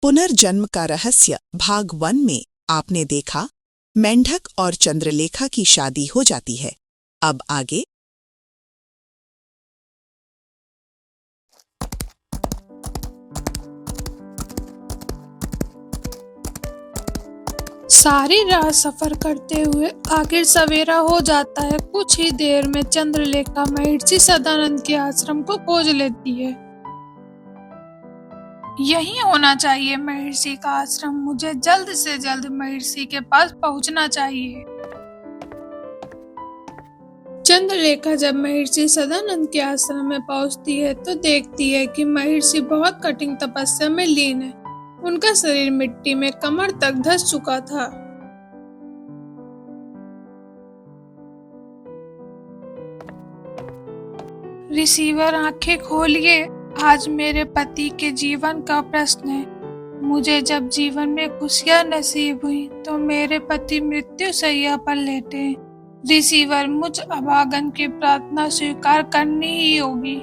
पुनर्जन्म का रहस्य भाग 1 में आपने देखा मेंढक और चंद्रलेखा की शादी हो जाती है। अब आगे। सारी रात सफर करते हुए आखिर सवेरा हो जाता है। कुछ ही देर में चंद्रलेखा महर्षि सदानंद के आश्रम को खोज लेती है। यही होना चाहिए महर्षि का आश्रम। मुझे जल्द से जल्द महर्षि के पास पहुंचना चाहिए। चंद्रलेखा जब महर्षि सदानंद के आश्रम में पहुंचती है तो देखती है कि महर्षि बहुत कठिन तपस्या में लीन है। उनका शरीर मिट्टी में कमर तक धंस चुका था। रिसीवर, आंखें खोलिए। आज मेरे पति के जीवन का प्रश्न है। मुझे जब जीवन में खुशियां नसीब हुई तो मेरे पति मृत्यु शैया पर लेटे हैं। रिसीवर, मुझ अभागन की प्रार्थना स्वीकार करनी ही होगी।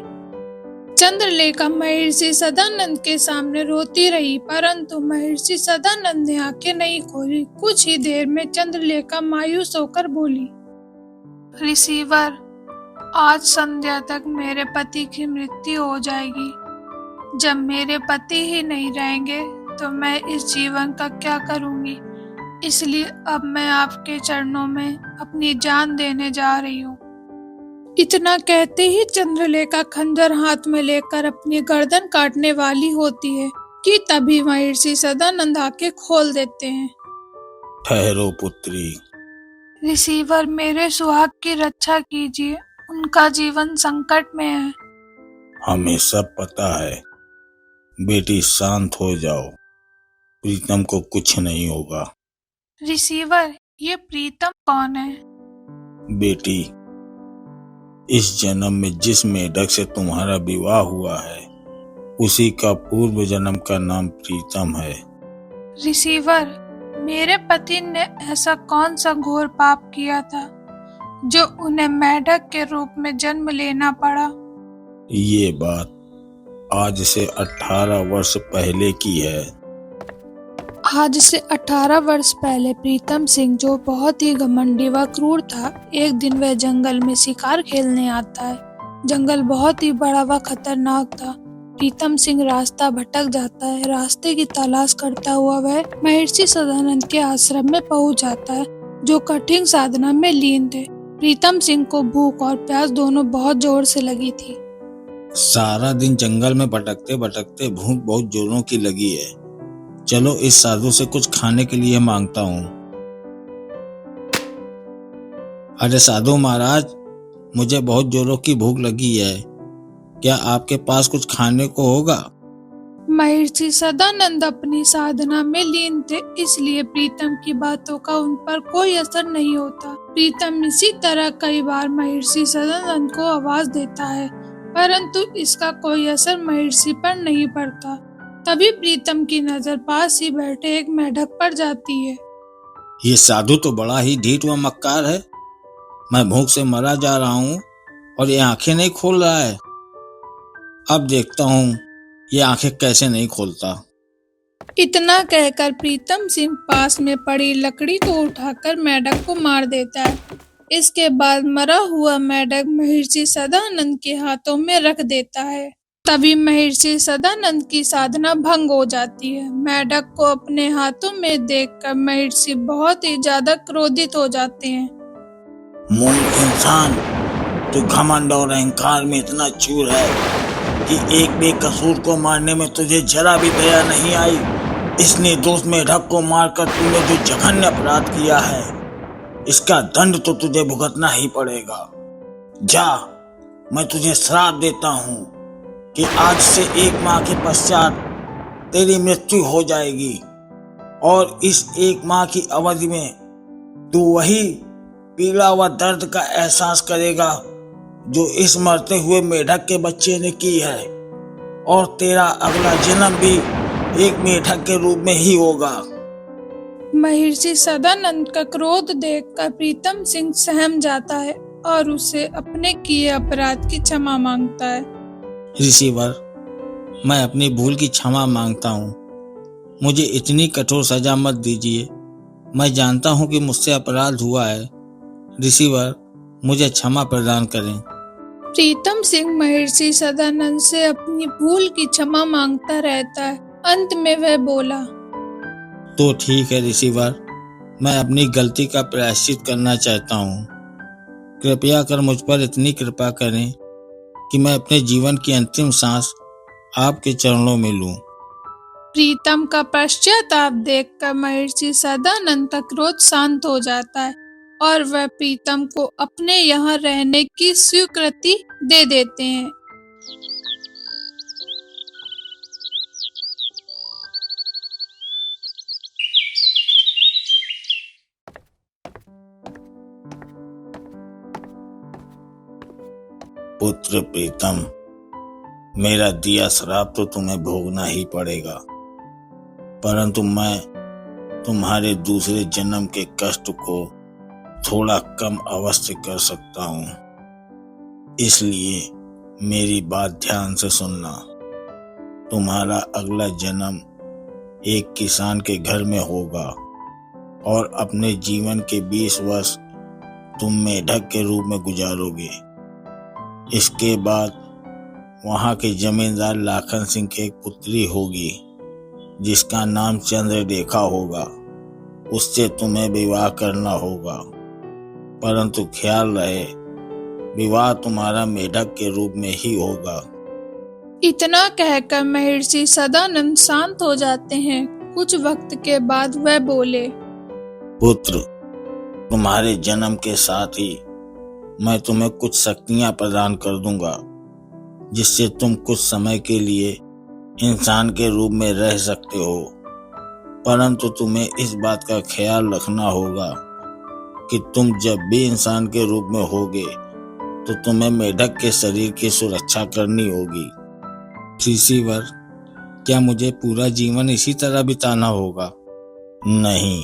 चंद्रलेखा महर्षि सदानंद के सामने रोती रही, परंतु महर्षि सदानंद ने आंखें नहीं खोली। कुछ ही देर में चंद्रलेखा मायूस होकर बोली, रिसीवर, आज संध्या तक मेरे पति की मृत्यु हो जाएगी। जब मेरे पति ही नहीं रहेंगे तो मैं इस जीवन का क्या करूंगी। इसलिए अब मैं आपके चरणों में अपनी जान देने जा रही हूँ। इतना कहते ही चंद्रलेखा खंजर हाथ में लेकर अपनी गर्दन काटने वाली होती है कि तभी महर्षि सदानंद आंखें खोल देते हैं। ठहरो पुत्री। रिसीवर, मेरे सुहाग की रक्षा कीजिए। उनका जीवन संकट में है। हमें सब पता है। बेटी, शांत हो जाओ। प्रीतम को कुछ नहीं होगा। रिसीवर, ये प्रीतम कौन है? बेटी, इस जन्म में जिस मेढक से तुम्हारा विवाह हुआ है उसी का पूर्व जन्म का नाम प्रीतम है। रिसीवर, मेरे पति ने ऐसा कौन सा घोर पाप किया था जो उन्हें मेढक के रूप में जन्म लेना पड़ा? ये बात आज से 18 वर्ष पहले की है। आज से 18 वर्ष पहले प्रीतम सिंह, जो बहुत ही घमंडी व क्रूर था, एक दिन वह जंगल में शिकार खेलने आता है। जंगल बहुत ही बड़ा व खतरनाक था। प्रीतम सिंह रास्ता भटक जाता है। रास्ते की तलाश करता हुआ वह महर्षि सदानंद के आश्रम में पहुंच जाता है, जो कठिन साधना में लीन थे। प्रीतम सिंह को भूख और प्यास दोनों बहुत जोर से लगी थी। सारा दिन जंगल में भटकते भटकते भूख बहुत जोरों की लगी है। चलो इस साधु से कुछ खाने के लिए मांगता हूँ। अरे साधु महाराज, मुझे बहुत जोरों की भूख लगी है। क्या आपके पास कुछ खाने को होगा? महर्षि सदानंद अपनी साधना में लीन थे, इसलिए प्रीतम की बातों का उन पर कोई असर नहीं होता। प्रीतम इसी तरह कई बार महर्षि सदानंद को आवाज देता है, परंतु इसका कोई असर महर्षि पर नहीं पड़ता। तभी प्रीतम की नजर पास ही बैठे एक मेढक पर जाती है। ये साधु तो बड़ा ही ढीठ व मक्कार है। मैं भूख से मरा जा रहा हूँ और ये आंखें नहीं खोल रहा है। अब देखता हूँ ये आंखें कैसे नहीं खोलता। इतना कहकर प्रीतम सिंह पास में पड़ी लकड़ी को उठाकर मेढक को मार देता है। इसके बाद मरा हुआ मेढक महर्षि सदानंद के हाथों में रख देता है। तभी महर्षि सदानंद की साधना भंग हो जाती है। मेढक को अपने हाथों में देखकर महर्षि बहुत ही ज्यादा क्रोधित हो जाते हैं। मूर्ख इंसान, तू घमंड और अहंकार में इतना चूर है कि एक बेकसूर को मारने में तुझे जरा भी दया नहीं आई। इस निर्दोष मेढक को मारकर तूने जो जघन्य अपराध किया है, इसका दंड तो तुझे भुगतना ही पड़ेगा। जा, मैं तुझे श्राप देता हूँ कि आज से 1 माह के पश्चात तेरी मृत्यु हो जाएगी और इस 1 माह की अवधि में तू वही पीड़ा व दर्द का एहसास करेगा जो इस मरते हुए मेढक के बच्चे ने की है, और तेरा अगला जन्म भी एक मेढक के रूप में ही होगा। महर्षि सदानंद का क्रोध देखकर प्रीतम सिंह सहम जाता है और उससे अपने किए अपराध की क्षमा मांगता है। रिसीवर, मैं अपनी भूल की क्षमा मांगता हूँ। मुझे इतनी कठोर सजा मत दीजिए। मैं जानता हूँ कि मुझसे अपराध हुआ है। रिसीवर, मुझे क्षमा प्रदान करें। प्रीतम सिंह महर्षि सदानंद से अपनी भूल की क्षमा मांगता रहता है। अंत में वह बोला, तो ठीक है रिसीवर, मैं अपनी गलती का प्रायश्चित करना चाहता हूँ। कृपया कर मुझ पर इतनी कृपा करें कि मैं अपने जीवन की अंतिम सांस आपके चरणों में लूं। प्रीतम का पश्चाताप देखकर महर्षि सदानंद का क्रोध शांत हो जाता है और वह प्रीतम को अपने यहाँ रहने की स्वीकृति दे देते हैं। पुत्र प्रीतम, मेरा दिया श्राप तो तुम्हें भोगना ही पड़ेगा, परंतु मैं तुम्हारे दूसरे जन्म के कष्ट को थोड़ा कम अवश्य कर सकता हूँ। इसलिए मेरी बात ध्यान से सुनना। तुम्हारा अगला जन्म एक किसान के घर में होगा और अपने जीवन के 20 वर्ष तुम मेढक के रूप में गुजारोगे। इसके बाद वहां के जमींदार लाखन सिंह की एक पुत्री होगी जिसका नाम चंद्रलेखा होगा। उससे तुम्हें विवाह करना होगा, परंतु ख्याल रहे विवाह तुम्हारा मेढक के रूप में ही होगा। इतना कहकर महर्षि सदानंद शांत हो जाते हैं। कुछ वक्त के बाद वह बोले, पुत्र, तुम्हारे जन्म के साथ ही मैं तुम्हें कुछ शक्तियां प्रदान कर दूंगा, जिससे तुम कुछ समय के लिए इंसान के रूप में रह सकते हो। परंतु तुम्हें इस बात का ख्याल रखना होगा कि तुम जब भी इंसान के रूप में होगे तो तुम्हें मेढक के शरीर की सुरक्षा करनी होगी। रिसीवर, क्या मुझे पूरा जीवन इसी तरह बिताना होगा? नहीं,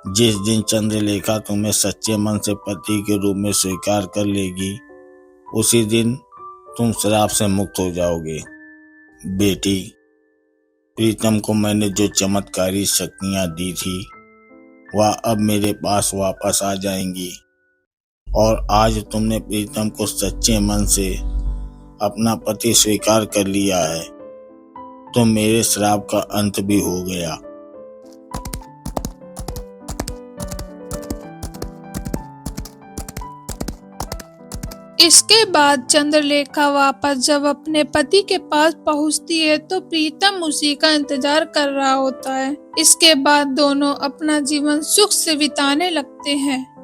जिस दिन चंद्रलेखा तुम्हें सच्चे मन से पति के रूप में स्वीकार कर लेगी, उसी दिन तुम श्राप से मुक्त हो जाओगे। बेटी, प्रीतम को मैंने जो चमत्कारी शक्तियां दी थी वह अब मेरे पास वापस आ जाएंगी, और आज तुमने प्रीतम को सच्चे मन से अपना पति स्वीकार कर लिया है, तो मेरे श्राप का अंत भी हो गया। इसके बाद चंद्रलेखा वापस जब अपने पति के पास पहुंचती है तो प्रीतम उसी का इंतजार कर रहा होता है। इसके बाद दोनों अपना जीवन सुख से बिताने लगते हैं।